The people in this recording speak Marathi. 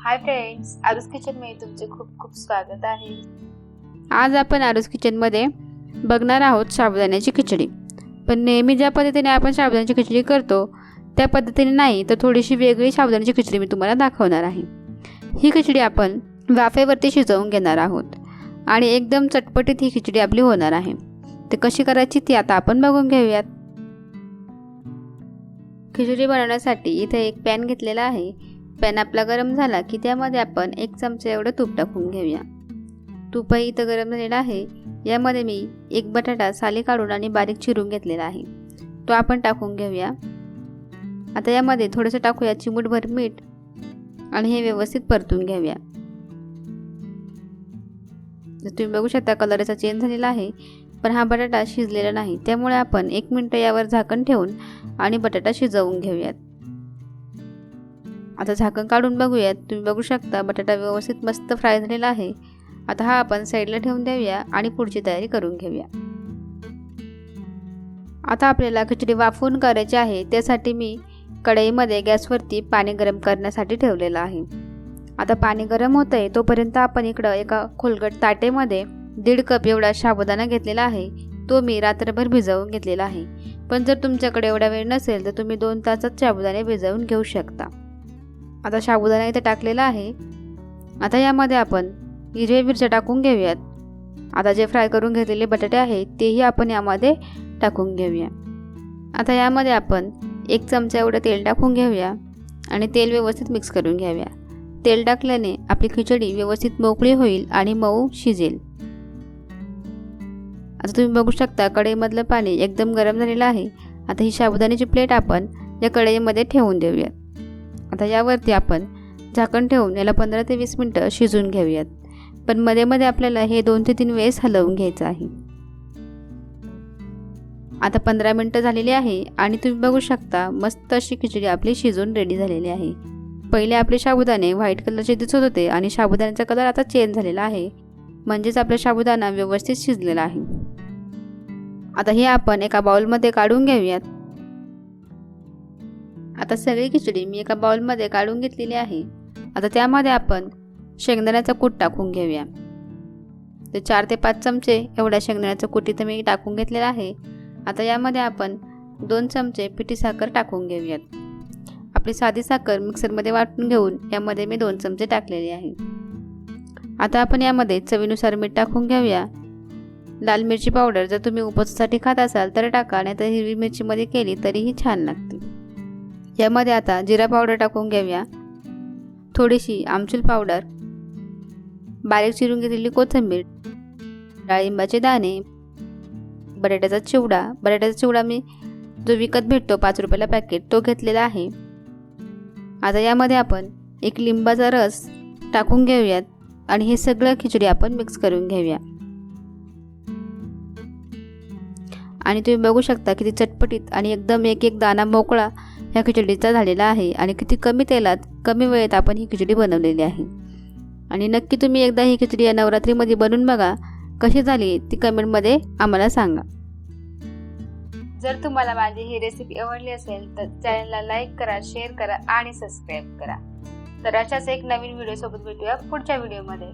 हाय फ्रेंड्स, आरूस किचन मध्ये तुमचे खूप खूप स्वागत आहे। आज आपण आरूस किचन मध्ये बघणार आहोत साबुदाण्याची खिचडी। पण नेहमी ज्या पद्धतीने आपण साबुदाण्याची खिचडी करतो त्या पद्धतीने नाही, तर थोडीशी वेगळी साबुदाण्याची खिचडी मी तुम्हाला दाखवणार आहे। ही खिचडी आपण वाफेवरती शिजवून घेणार आहोत आणि एकदम चटपटीत ही खिचडी आपली होणार आहे। ते कशी करायची ती आता आपण बघून घेऊयात। खिचडी बनवण्यासाठी इथे एक पॅन घेतलेला आहे। पॅन आपला गरम झाला की त्यामध्ये आपण 1 चमचा एवढं तूप टाकून घेऊया। तूपही इथं गरम झालेलं आहे। यामध्ये मी एक बटाटा साली काढून आणि बारीक चिरून घेतलेला आहे, तो आपण टाकून घेऊया। आता यामध्ये थोडंसं टाकूया चिमूटभर मीठ आणि हे व्यवस्थित परतून घेऊया। जर तुम्ही बघू शकता कलर याचा चेंज झालेला आहे, पण हा बटाटा शिजलेला नाही, त्यामुळे आपण 1 मिनिट यावर झाकण ठेवून आणि बटाटा शिजवून घेऊयात। आता झाकण काढून बघूयात। तुम्ही बघू शकता बटाटा व्यवस्थित मस्त फ्राय झालेला आहे। आता हा आपण साईडला ठेवून देऊया आणि पुढची तयारी करून घेऊया। आता आपल्याला खिचडी वाफवून करायची आहे, त्यासाठी मी कढईमध्ये गॅसवरती पाणी गरम करण्यासाठी ठेवलेलं आहे। आता पाणी गरम होतंय तोपर्यंत आपण इकडं एका खोलगट ताटेमध्ये 1.5 कप एवढा साबुदाणा घेतलेला आहे, तो मी रात्रभर भिजवून घेतलेला आहे। पण जर तुमच्याकडे एवढा वेळ नसेल तर तुम्ही 2 तासात साबुदाणे भिजवून घेऊ शकता। आता साबुदाणा इथे टाकलेला आहे। आता यामध्ये आपण हिरव्या मिरच्या टाकून घेऊयात। आता जे फ्राय करून घेतलेले बटाटे आहेत तेही आपण यामध्ये टाकून घेऊया। आता यामध्ये आपण 1 चमचा एवढं तेल टाकून घेऊया आणि तेल व्यवस्थित मिक्स करून घेऊया। तेल टाकल्याने आपली खिचडी व्यवस्थित मोकळी होईल आणि मऊ शिजेल। आता तुम्ही बघू शकता कढईमधलं पाणी एकदम गरम झालेलं आहे। आता ही साबुदाण्याची प्लेट आपण या कढईमध्ये ठेवून देऊयात। आता यावरती आपण झाकण ठेवून याला 15 ते 20 मिनिटं शिजवून घेऊयात, पण मध्ये मध्ये आपल्याला हे 2 ते 3 वेळेस हलवून घ्यायचं आहे। आता 15 मिनिटं झालेली आहे आणि तुम्ही बघू शकता मस्त अशी खिचडी आपली शिजून रेडी झालेली आहे। पहिले आपले साबुदाणे व्हाईट कलरचे दिसत होते आणि साबुदाण्याचा कलर आता चेंज झालेला आहे, म्हणजेच आपला साबुदाणा व्यवस्थित शिजलेला आहे। आता हे आपण एका बाउलमध्ये काढून घेऊयात। आता सगळी खिचडी मी एका बाउलमध्ये काढून घेतलेली आहे। आता त्यामध्ये आपण शेंगदाण्याचा कूट टाकून घेऊया। तर 4 ते 5 चमचे एवढा शेंगदाण्याचा कूट इथे मी टाकून घेतलेला आहे। आता यामध्ये आपण 2 चमचे पिठी साखर टाकून घेऊयात। आपली साधी साखर मिक्सरमध्ये वाटून घेऊन यामध्ये मी 2 चमचे टाकलेले आहे। आता आपण यामध्ये चवीनुसार मीठ टाकून घेऊया। लाल मिरची पावडर जर तुम्ही उपवासासाठी खात असाल तर टाका, नाहीतर हिरवी मिरचीमध्ये केली तरीही छान लागते। यामध्ये आता जिरा पावडर टाकून घेऊया, थोडीशी आमचूर पावडर, बारीक चिरून घेतलेली कोथिंबीर, डाळिंबाचे दाणे, बटाट्याचा चिवडा मी जो विकत भेटतो 5 रुपयाला पॅकेट तो घेतलेला आहे। आता यामध्ये आपण 1 लिंबाचा रस टाकून घेऊयात आणि हे सगळं खिचडी आपण मिक्स करून घेऊया। आणि तुम्ही बघू शकता किती चटपटीत आणि एकदम एक दाणा मोकळा ह्या खिचडीचा झालेला आहे आणि किती कमी तेलात कमी वेळेत आपण ही खिचडी बनवलेली आहे। आणि नक्की तुम्ही एकदा ही खिचडी या नवरात्रीमध्ये बनवून बघा, कशी झाली ती कमेंटमध्ये आम्हाला सांगा। जर तुम्हाला माझी ही रेसिपी आवडली असेल तर चॅनलला लाईक करा, शेअर करा आणि सबस्क्राईब करा। तर अशाच एक नवीन व्हिडिओ सोबत भेटूया पुढच्या व्हिडिओमध्ये।